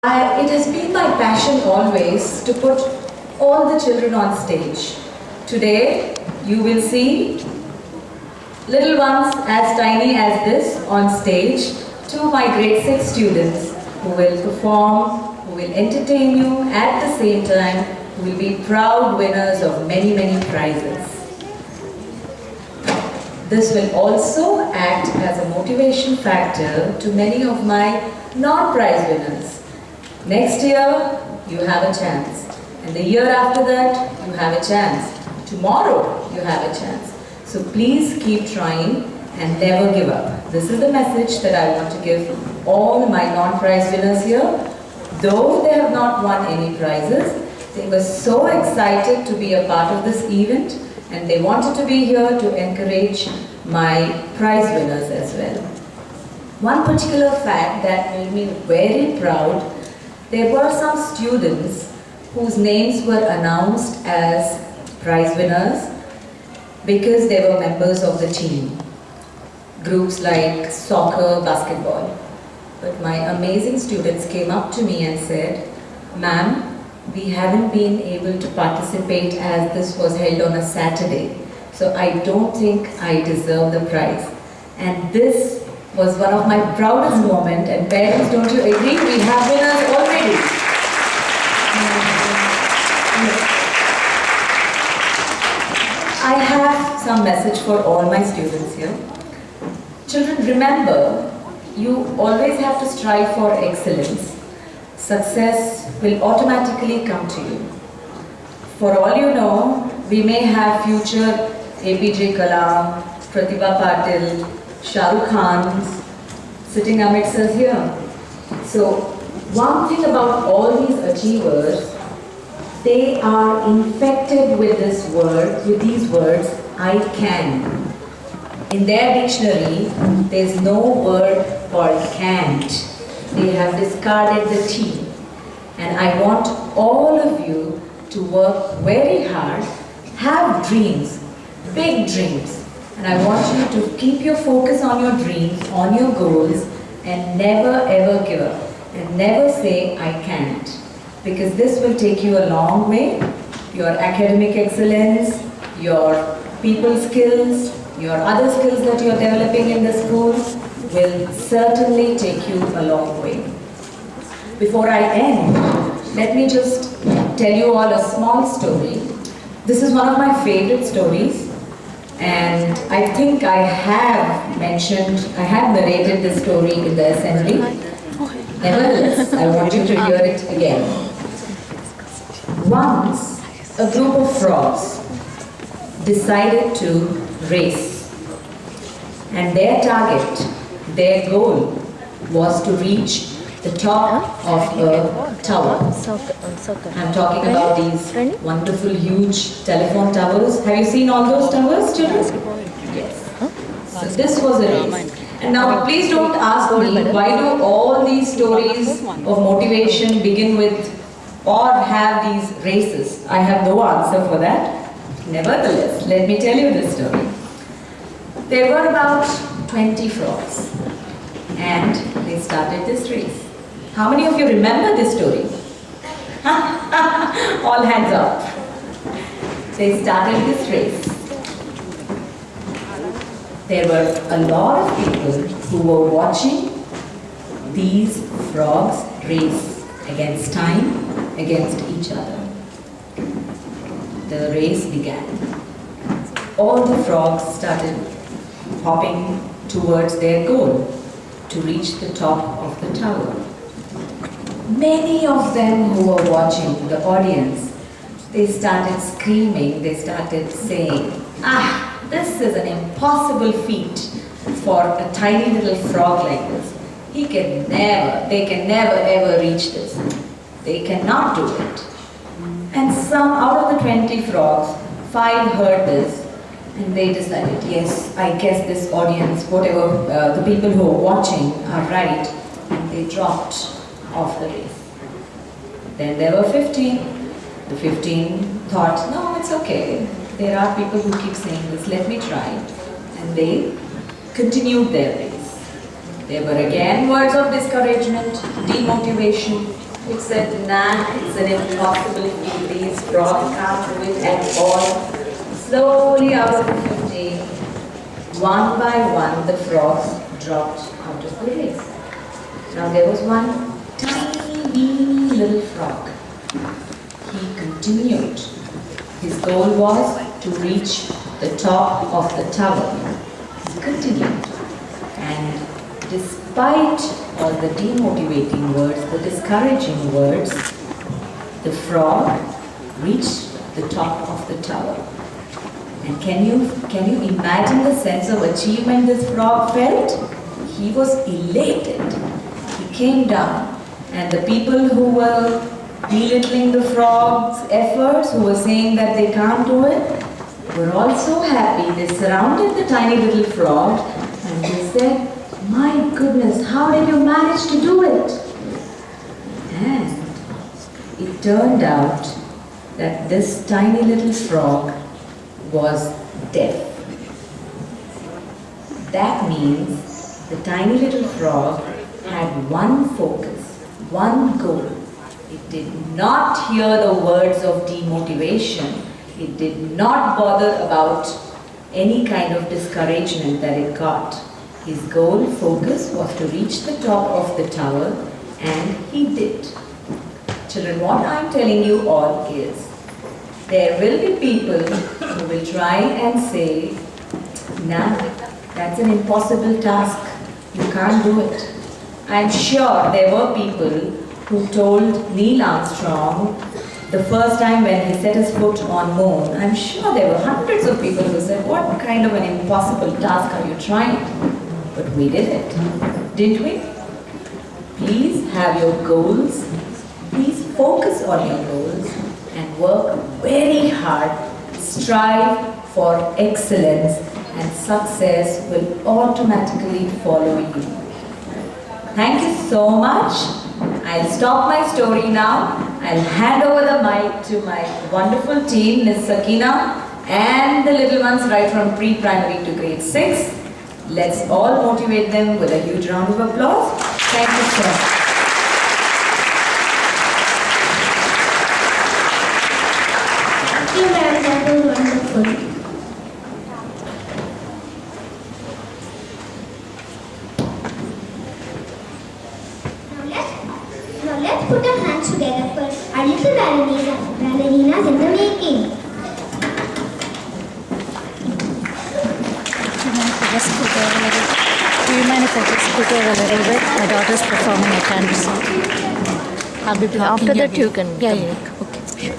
It has been my passion always to put all the children on stage. Today, you will see little ones as tiny as this on stage, to my grade 6 students who will perform, who will entertain you at the same time, who will be proud winners of many, many prizes. This will also act as a motivation factor to many of my non-prize winners. Next year, you have a chance. And the year after that, you have a chance. Tomorrow, you have a chance. So please keep trying and never give up. This is the message that I want to give all my non-prize winners here. Though they have not won any prizes, they were so excited to be a part of this event and they wanted to be here to encourage my prize winners as well. One particular fact that made me very proud, there were some students whose names were announced as prize winners because they were members of the team. Groups like soccer, basketball. But my amazing students came up to me and said, "Ma'am, we haven't been able to participate as this was held on a Saturday. So I don't think I deserve the prize." And this was one of my proudest moments. And parents, don't you agree? We have winners already. I have some message for all my students here. Children, remember, you always have to strive for excellence. Success will automatically come to you. For all you know, we may have future APJ Kalam, Pratibha Patil, Shah Rukh Khans sitting amidst us here. So, one thing about all these achievers, they are infected with this word, with these words, "I can." In their dictionary, there's no word called can't. They have discarded the T. And I want all of you to work very hard, have dreams, big dreams. And I want you to keep your focus on your dreams, on your goals, and never ever give up. And never say, "I can't." Because this will take you a long way. Your academic excellence, your people skills, your other skills that you're developing in the school will certainly take you a long way. Before I end, let me just tell you all a small story. This is one of my favorite stories. And I think I have narrated this story in the assembly. Nevertheless, I want you to hear it again. Once, a group of frogs decided to race. And their target, their goal, was to reach the top of a tower. I'm talking about these wonderful, huge telephone towers. Have you seen all those towers, children? Yes. So this was a race. And now please don't ask me, why do all these stories of motivation begin with or have these races? I have no answer for that. Nevertheless, let me tell you this story. There were about 20 frogs and they started this race. How many of you remember this story? All hands up. They started this race. There were a lot of people who were watching these frogs race against time, against each other. The race began. All the frogs started hopping towards their goal to reach the top of the tower. Many of them who were watching, the audience, they started screaming, they started saying, "Ah, this is an impossible feat for a tiny little frog like this. They can never ever reach this. They cannot do it." And some out of the 20 frogs, 5 heard this and they decided, yes, I guess this audience, whatever, the people who are watching are right, and they dropped off the race. Then there were 15. The 15 thought, no, it's okay. There are people who keep saying this, let me try. And they continued their race. There were again words of discouragement, demotivation, It said, nah, it's an impossible feat. These frogs can't do it at all. Slowly out of the 15, one by one, the frogs dropped out of the race. Now there was one tiny, weeny little frog. He continued. His goal was to reach the top of the tower. He continued. And despite all the demotivating words, the discouraging words, the frog reached the top of the tower. And can you imagine the sense of achievement this frog felt? He was elated. He came down, and the people who were belittling the frog's efforts, who were saying that they can't do it, were also happy. They surrounded the tiny little frog and they said, "My goodness, how did you manage to do it?" And it turned out that this tiny little frog was deaf. That means the tiny little frog had one focus, one goal. It did not hear the words of demotivation. It did not bother about any kind of discouragement that it got. His goal, focus, was to reach the top of the tower, and he did. Children, what I'm telling you all is, there will be people who will try and say, nah, that's an impossible task. You can't do it. I'm sure there were people who told Neil Armstrong the first time when he set his foot on moon, I'm sure there were hundreds of people who said, what kind of an impossible task are you trying? But we did it, didn't we? Please have your goals. Please focus on your goals and work very hard. Strive for excellence, and success will automatically follow you. Thank you so much. I'll stop my story now. I'll hand over the mic to my wonderful team, Ms. Sakina, and the little ones right from pre-primary to grade 6. Let's all motivate them with a huge round of applause. Thank you so much. Thank you, ma'am. That was wonderful. Now let's put our hands together for our little ballerinas in the making. Do you mind if I just scoot over a little bit? My daughter's performing a candy song. I'll be blocking After your that you view. can Yeah, come yeah. back. Okay, sure.